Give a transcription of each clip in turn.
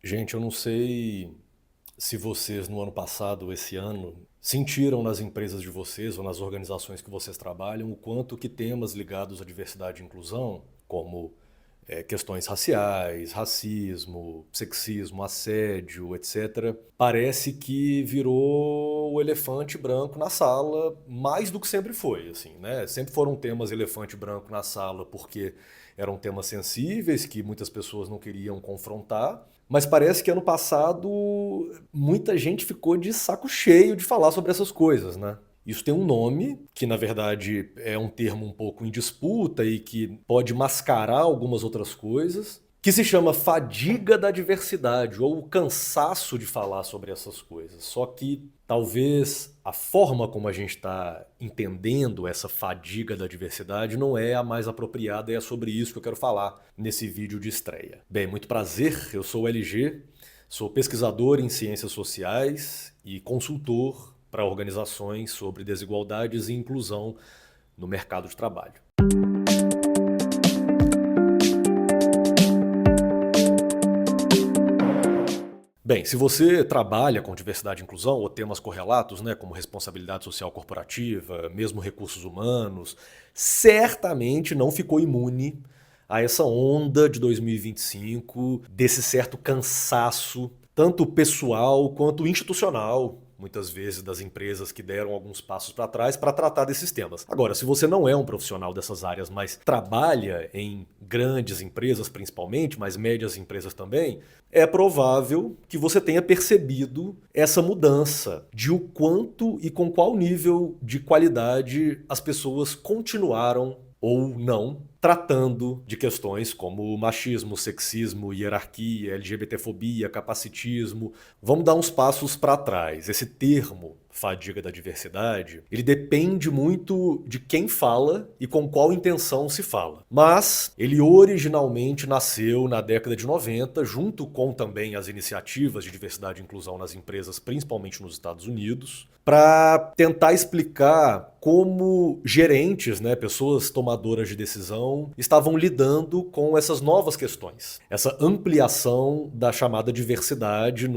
Gente, eu não sei se vocês no ano passado ou esse ano sentiram nas empresas de vocês ou nas organizações que vocês trabalham o quanto que temas ligados à diversidade e inclusão, como questões raciais, racismo, sexismo, assédio, etc., parece que virou o elefante branco na sala mais do que sempre foi, assim, né? Sempre foram temas elefante branco na sala porque eram temas sensíveis que muitas pessoas não queriam confrontar, mas parece que ano passado muita gente ficou de saco cheio de falar sobre essas coisas, né? Isso tem um nome, que na verdade é um termo um pouco em disputa e que pode mascarar algumas outras coisas, que se chama fadiga da diversidade, ou o cansaço de falar sobre essas coisas. Só que talvez a forma como a gente está entendendo essa fadiga da diversidade não é a mais apropriada, e é sobre isso que eu quero falar nesse vídeo de estreia. Bem, muito prazer, eu sou o LG, sou pesquisador em ciências sociais e consultor para organizações sobre desigualdades e inclusão no mercado de trabalho. Bem, se você trabalha com diversidade e inclusão ou temas correlatos, né, como responsabilidade social corporativa, mesmo recursos humanos, certamente não ficou imune a essa onda de 2025, desse certo cansaço, tanto pessoal quanto institucional, muitas vezes das empresas que deram alguns passos para trás para tratar desses temas. Agora, se você não é um profissional dessas áreas, mas trabalha em grandes empresas principalmente, mas médias empresas também, é provável que você tenha percebido essa mudança de o quanto e com qual nível de qualidade as pessoas continuaram ou não tratando de questões como machismo, sexismo, hierarquia, LGBTfobia, capacitismo. Vamos dar uns passos para trás. Esse termo, fadiga da diversidade, ele depende muito de quem fala e com qual intenção se fala. Mas ele originalmente nasceu na década de 90, junto com também as iniciativas de diversidade e inclusão nas empresas, principalmente nos Estados Unidos, para tentar explicar como gerentes, né, pessoas tomadoras de decisão, estavam lidando com essas novas questões. Essa ampliação da chamada diversidade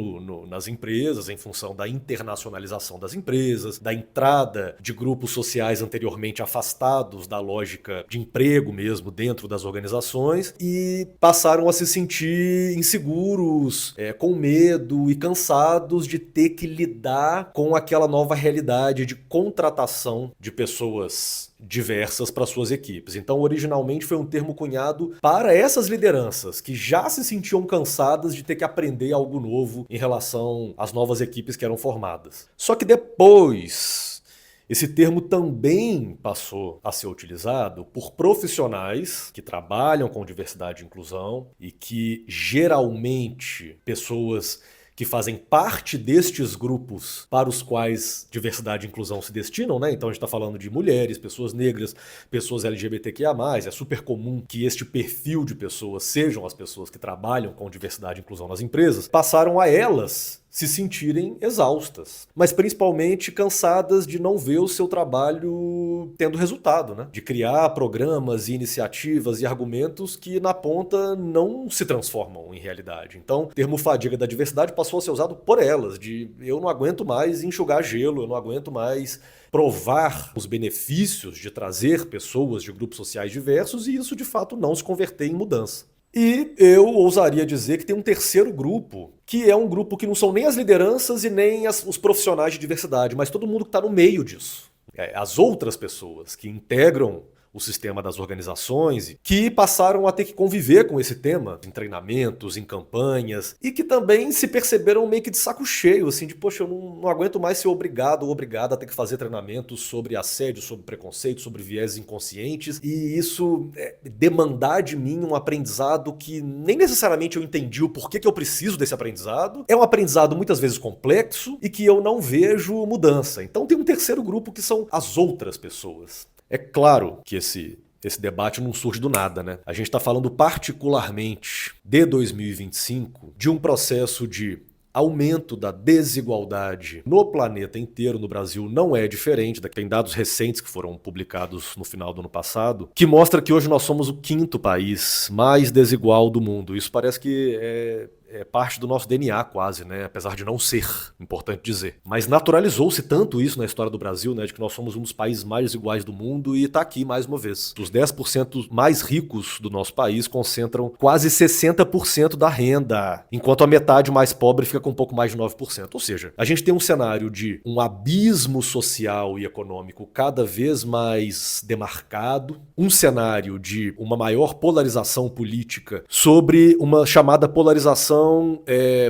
nas empresas, em função da internacionalização das empresas, da entrada de grupos sociais anteriormente afastados da lógica de emprego mesmo dentro das organizações e passaram a se sentir inseguros, com medo e cansados de ter que lidar com aquela nova realidade de contratação de pessoas diversas para suas equipes. Então, originalmente foi um termo cunhado para essas lideranças que já se sentiam cansadas de ter que aprender algo novo em relação às novas equipes que eram formadas. Só que depois esse termo também passou a ser utilizado por profissionais que trabalham com diversidade e inclusão e que geralmente pessoas que fazem parte destes grupos para os quais diversidade e inclusão se destinam, né? Então a gente está falando de mulheres, pessoas negras, pessoas LGBTQIA+, é super comum que este perfil de pessoas sejam as pessoas que trabalham com diversidade e inclusão nas empresas, passaram a elas se sentirem exaustas, mas principalmente cansadas de não ver o seu trabalho tendo resultado, né? De criar programas e iniciativas e argumentos que na ponta não se transformam em realidade. Então, o termo fadiga da diversidade passou a ser usado por elas, de eu não aguento mais enxugar gelo, eu não aguento mais provar os benefícios de trazer pessoas de grupos sociais diversos e isso de fato não se converter em mudança. E eu ousaria dizer que tem um terceiro grupo, que é um grupo que não são nem as lideranças e nem os profissionais de diversidade, mas todo mundo que está no meio disso. As outras pessoas que integram o sistema das organizações, que passaram a ter que conviver com esse tema em treinamentos, em campanhas, e que também se perceberam meio que de saco cheio, assim, de poxa, eu não aguento mais ser obrigado ou obrigada a ter que fazer treinamentos sobre assédio, sobre preconceito, sobre vieses inconscientes, e isso demandar de mim um aprendizado que nem necessariamente eu entendi o porquê que eu preciso desse aprendizado. É um aprendizado muitas vezes complexo e que eu não vejo mudança. Então tem um terceiro grupo que são as outras pessoas. É claro que esse debate não surge do nada, né? A gente está falando particularmente de 2025, de um processo de aumento da desigualdade no planeta inteiro, no Brasil não é diferente. Tem dados recentes que foram publicados no final do ano passado, que mostra que hoje nós somos o quinto país mais desigual do mundo. Isso parece que é parte do nosso DNA quase, né? Apesar de não ser, importante dizer. Mas naturalizou-se tanto isso na história do Brasil, né? De que nós somos um dos países mais desiguais do mundo e está aqui mais uma vez. Os 10% mais ricos do nosso país concentram quase 60% da renda, enquanto a metade mais pobre fica com um pouco mais de 9%. Ou seja, a gente tem um cenário de um abismo social e econômico cada vez mais demarcado, um cenário de uma maior polarização política sobre uma chamada polarização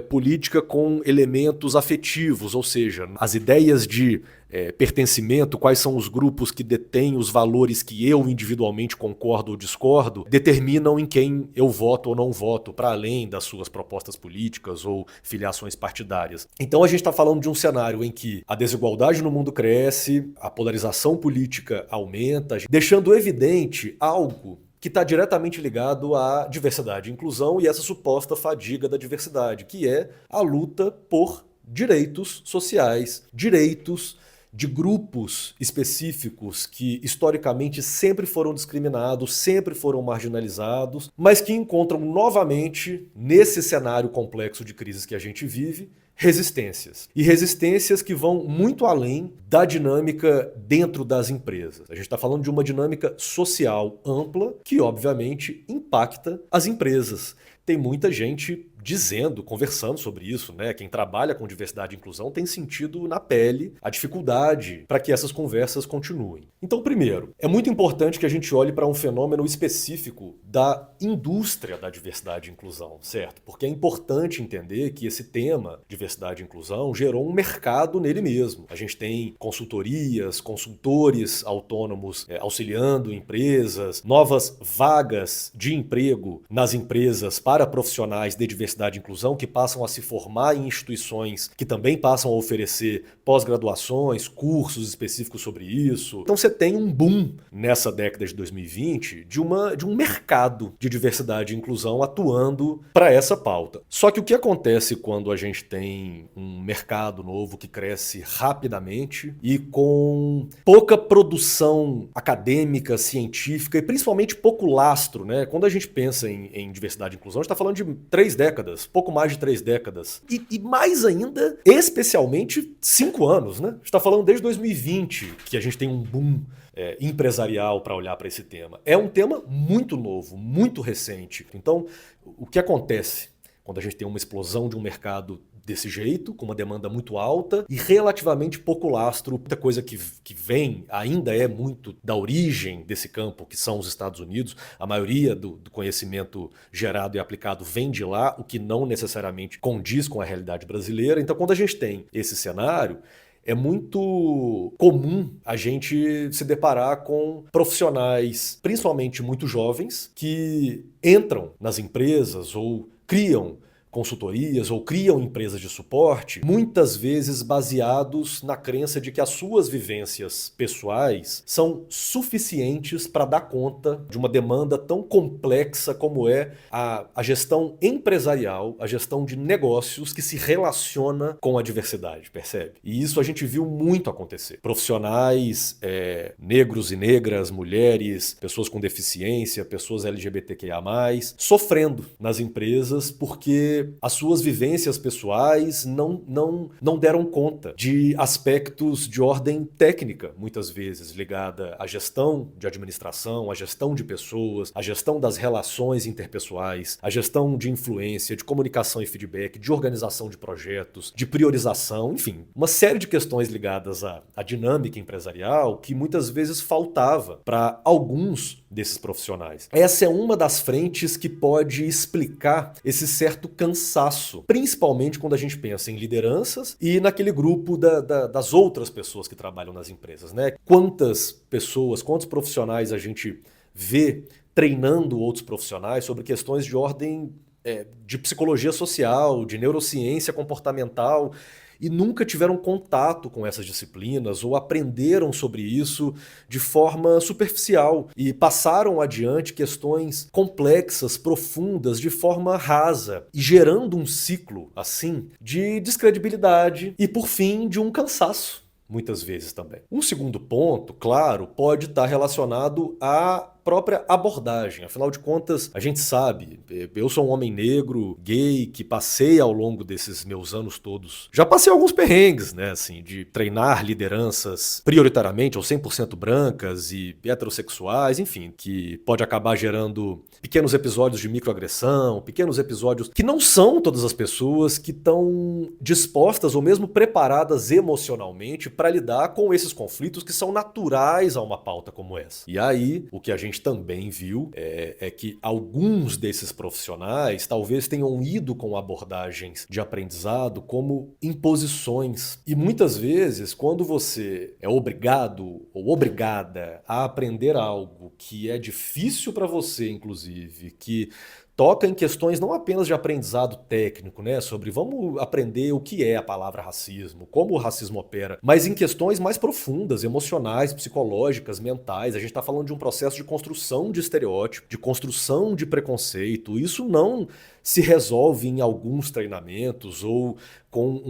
política com elementos afetivos, ou seja, as ideias de pertencimento, quais são os grupos que detêm os valores que eu individualmente concordo ou discordo, determinam em quem eu voto ou não voto, para além das suas propostas políticas ou filiações partidárias. Então a gente está falando de um cenário em que a desigualdade no mundo cresce, a polarização política aumenta, deixando evidente algo que está diretamente ligado à diversidade e inclusão e essa suposta fadiga da diversidade, que é a luta por direitos sociais, direitos de grupos específicos que historicamente sempre foram discriminados, sempre foram marginalizados, mas que encontram novamente, nesse cenário complexo de crises que a gente vive, resistências. E resistências que vão muito além da dinâmica dentro das empresas. A gente está falando de uma dinâmica social ampla que, obviamente, impacta as empresas. Tem muita gente dizendo, conversando sobre isso, né? Quem trabalha com diversidade e inclusão tem sentido na pele a dificuldade para que essas conversas continuem. Então, primeiro, é muito importante que a gente olhe para um fenômeno específico da indústria da diversidade e inclusão, certo? Porque é importante entender que esse tema, diversidade e inclusão, gerou um mercado nele mesmo. A gente tem consultorias, consultores autônomos auxiliando empresas, novas vagas de emprego nas empresas para profissionais de diversidade e inclusão que passam a se formar em instituições que também passam a oferecer pós-graduações, cursos específicos sobre isso. Então você tem um boom nessa década de 2020 de um mercado de diversidade e inclusão atuando para essa pauta. Só que o que acontece quando a gente tem um mercado novo que cresce rapidamente e com pouca produção acadêmica, científica e principalmente pouco lastro, né? Quando a gente pensa em diversidade e inclusão, a gente está falando de 3 décadas, pouco mais de 3 décadas. E mais ainda, especialmente 5 anos, né? A gente está falando desde 2020 que a gente tem um boom empresarial para olhar para esse tema. É um tema muito novo, muito recente. Então, o que acontece quando a gente tem uma explosão de um mercado desse jeito, com uma demanda muito alta e relativamente pouco lastro? Muita coisa que vem ainda é muito da origem desse campo, que são os Estados Unidos. A maioria do conhecimento gerado e aplicado vem de lá, o que não necessariamente condiz com a realidade brasileira. Então, quando a gente tem esse cenário, é muito comum a gente se deparar com profissionais, principalmente muito jovens, que entram nas empresas ou criam consultorias ou criam empresas de suporte, muitas vezes baseados na crença de que as suas vivências pessoais são suficientes para dar conta de uma demanda tão complexa como é a gestão empresarial, a gestão de negócios que se relaciona com a diversidade, percebe? E isso a gente viu muito acontecer. Profissionais negros e negras, mulheres, pessoas com deficiência, pessoas LGBTQIA+, sofrendo nas empresas porque as suas vivências pessoais não deram conta de aspectos de ordem técnica, muitas vezes ligada à gestão de administração, à gestão de pessoas, à gestão das relações interpessoais, à gestão de influência, de comunicação e feedback, de organização de projetos, de priorização, enfim, uma série de questões ligadas à dinâmica empresarial que muitas vezes faltava para alguns desses profissionais. Essa é uma das frentes que pode explicar esse certo cansaço, principalmente quando a gente pensa em lideranças e naquele grupo das outras pessoas que trabalham nas empresas, né? Quantas pessoas, quantos profissionais a gente vê treinando outros profissionais sobre questões de ordem de psicologia social, de neurociência comportamental, e nunca tiveram contato com essas disciplinas ou aprenderam sobre isso de forma superficial e passaram adiante questões complexas, profundas, de forma rasa e gerando um ciclo, assim, de descredibilidade e, por fim, de um cansaço, muitas vezes também. Um segundo ponto, claro, pode estar relacionado à própria abordagem. Afinal de contas, a gente sabe, eu sou um homem negro, gay, que passei ao longo desses meus anos todos. Já passei alguns perrengues, né, assim, de treinar lideranças prioritariamente ou 100% brancas e heterossexuais, enfim, que pode acabar gerando pequenos episódios de microagressão, pequenos episódios que não são todas as pessoas que estão dispostas ou mesmo preparadas emocionalmente para lidar com esses conflitos que são naturais a uma pauta como essa. E aí, o que a gente também viu é que alguns desses profissionais talvez tenham ido com abordagens de aprendizado como imposições. E muitas vezes, quando você é obrigado ou obrigada a aprender algo que é difícil para você, inclusive, que toca em questões não apenas de aprendizado técnico, né, sobre vamos aprender o que é a palavra racismo, como o racismo opera, mas em questões mais profundas, emocionais, psicológicas, mentais. A gente está falando de um processo de construção de estereótipo, de construção de preconceito. Isso não se resolve em alguns treinamentos ou com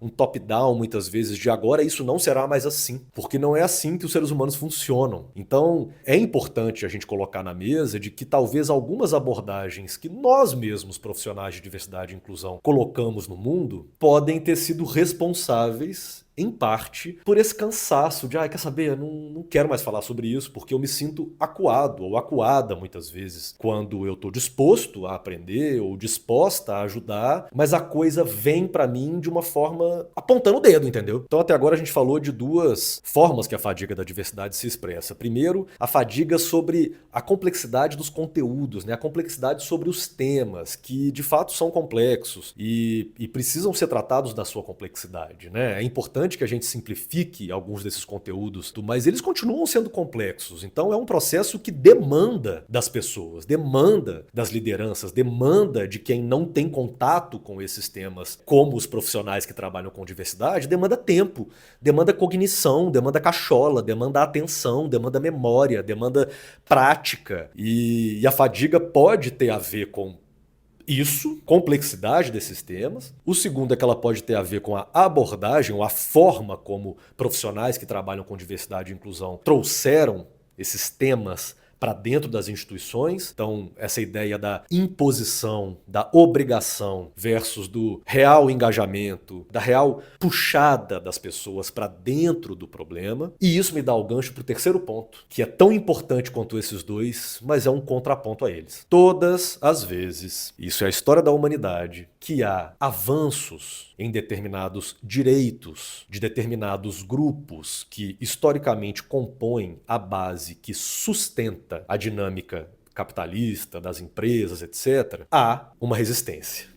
um top-down, muitas vezes, de agora isso não será mais assim, porque não é assim que os seres humanos funcionam. Então, é importante a gente colocar na mesa de que talvez algumas abordagens que nós mesmos, profissionais de diversidade e inclusão, colocamos no mundo, podem ter sido responsáveis em parte, por esse cansaço de, quer saber, eu não quero mais falar sobre isso, porque eu me sinto acuado ou acuada muitas vezes, quando eu estou disposto a aprender ou disposta a ajudar, mas a coisa vem para mim de uma forma apontando o dedo, entendeu? Então até agora a gente falou de duas formas que a fadiga da diversidade se expressa. Primeiro, a fadiga sobre a complexidade dos conteúdos, né? A complexidade sobre os temas, que de fato são complexos e precisam ser tratados da sua complexidade, né? É importante que a gente simplifique alguns desses conteúdos, mas eles continuam sendo complexos. Então é um processo que demanda das pessoas, demanda das lideranças, demanda de quem não tem contato com esses temas, como os profissionais que trabalham com diversidade, demanda tempo, demanda cognição, demanda cachola, demanda atenção, demanda memória, demanda prática. E a fadiga pode ter a ver com isso, complexidade desses temas. O segundo é que ela pode ter a ver com a abordagem ou a forma como profissionais que trabalham com diversidade e inclusão trouxeram esses temas para dentro das instituições. Então, essa ideia da imposição, da obrigação versus do real engajamento, da real puxada das pessoas para dentro do problema. E isso me dá o gancho para o terceiro ponto, que é tão importante quanto esses dois, mas é um contraponto a eles. Todas as vezes, isso é a história da humanidade, que há avanços em determinados direitos de determinados grupos que historicamente compõem a base que sustenta a dinâmica capitalista das empresas, etc., há uma resistência.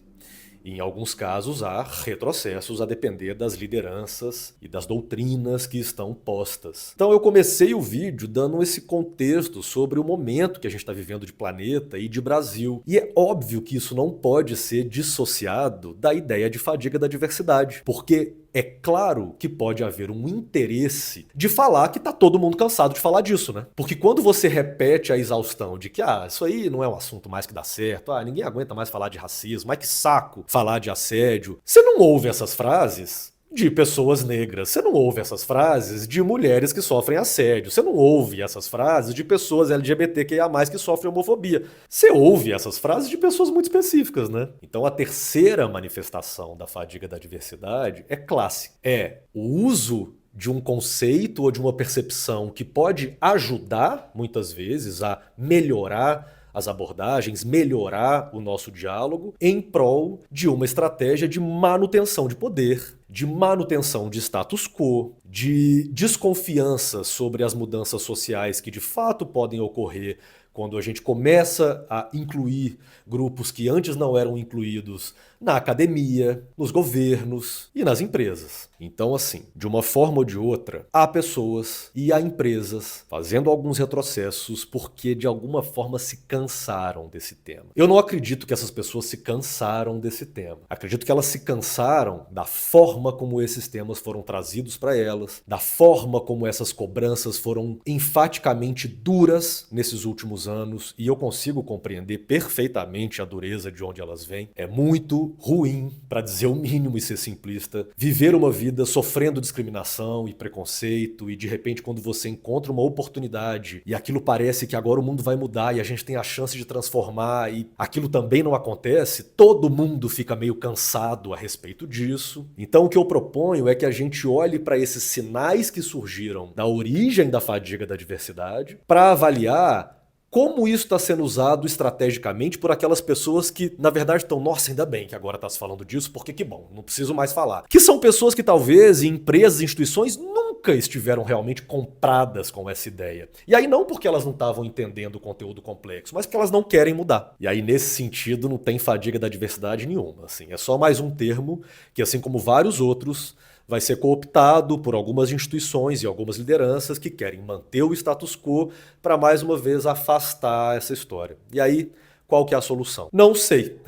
Em alguns casos, há retrocessos a depender das lideranças e das doutrinas que estão postas. Então eu comecei o vídeo dando esse contexto sobre o momento que a gente está vivendo de planeta e de Brasil. E é óbvio que isso não pode ser dissociado da ideia de fadiga da diversidade, porque é claro que pode haver um interesse de falar que tá todo mundo cansado de falar disso, né? Porque quando você repete a exaustão de que, isso aí não é um assunto mais que dá certo, ninguém aguenta mais falar de racismo, mas que saco falar de assédio, você não ouve essas frases de pessoas negras, você não ouve essas frases de mulheres que sofrem assédio, você não ouve essas frases de pessoas LGBTQIA+, que sofrem homofobia. Você ouve essas frases de pessoas muito específicas, né? Então a terceira manifestação da fadiga da diversidade é clássica. É o uso de um conceito ou de uma percepção que pode ajudar, muitas vezes, a melhorar as abordagens, melhorar o nosso diálogo em prol de uma estratégia de manutenção de poder, de manutenção de status quo, de desconfiança sobre as mudanças sociais que de fato podem ocorrer quando a gente começa a incluir grupos que antes não eram incluídos na academia, nos governos e nas empresas. Então, assim, de uma forma ou de outra, há pessoas e há empresas fazendo alguns retrocessos porque de alguma forma se cansaram desse tema. Eu não acredito que essas pessoas se cansaram desse tema. Acredito que elas se cansaram da forma como esses temas foram trazidos para elas, da forma como essas cobranças foram enfaticamente duras nesses últimos anos, e eu consigo compreender perfeitamente a dureza de onde elas vêm. É muito ruim, para dizer o mínimo e ser simplista, viver uma vida vida sofrendo discriminação e preconceito, e de repente quando você encontra uma oportunidade e aquilo parece que agora o mundo vai mudar e a gente tem a chance de transformar e aquilo também não acontece, todo mundo fica meio cansado a respeito disso. Então o que eu proponho é que a gente olhe para esses sinais que surgiram da origem da fadiga da diversidade para avaliar como isso está sendo usado estrategicamente por aquelas pessoas que, na verdade, estão, nossa, ainda bem que agora está se falando disso, porque que bom, não preciso mais falar. Que são pessoas que talvez em empresas e instituições nunca estiveram realmente compradas com essa ideia. E aí não porque elas não estavam entendendo o conteúdo complexo, mas porque elas não querem mudar. E aí, nesse sentido, não tem fadiga da diversidade nenhuma. Assim, é só mais um termo que, assim como vários outros, vai ser cooptado por algumas instituições e algumas lideranças que querem manter o status quo para, mais uma vez, afastar essa história. E aí, qual que é a solução? Não sei.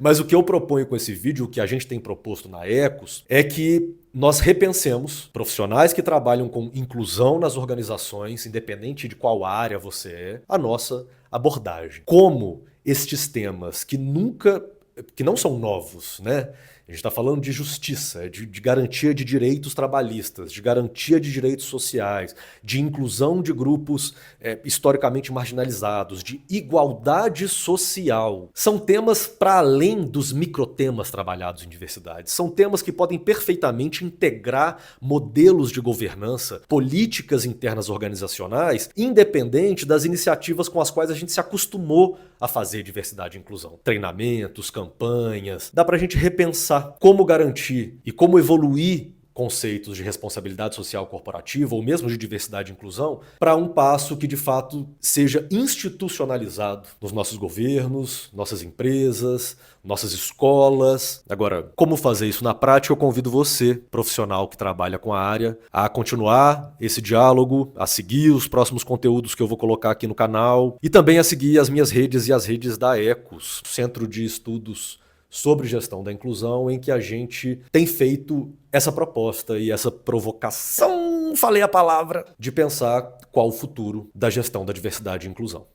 Mas o que eu proponho com esse vídeo, o que a gente tem proposto na Ecos, é que nós repensemos profissionais que trabalham com inclusão nas organizações, independente de qual área você é, a nossa abordagem. Como estes temas que não são novos, né? A gente está falando de justiça, de garantia de direitos trabalhistas, de garantia de direitos sociais, de inclusão de grupos historicamente marginalizados, de igualdade social. São temas para além dos microtemas trabalhados em diversidade. São temas que podem perfeitamente integrar modelos de governança, políticas internas organizacionais, independente das iniciativas com as quais a gente se acostumou a fazer diversidade e inclusão. Treinamentos, campanhas. Dá para a gente repensar como garantir e como evoluir conceitos de responsabilidade social corporativa ou mesmo de diversidade e inclusão para um passo que de fato seja institucionalizado nos nossos governos, nossas empresas, nossas escolas. Agora, como fazer isso na prática? Eu convido você, profissional que trabalha com a área, a continuar esse diálogo, a seguir os próximos conteúdos que eu vou colocar aqui no canal e também a seguir as minhas redes e as redes da Ecos, Centro de Estudos sobre Gestão da Inclusão, em que a gente tem feito essa proposta e essa provocação, falei a palavra, de pensar qual o futuro da gestão da diversidade e inclusão.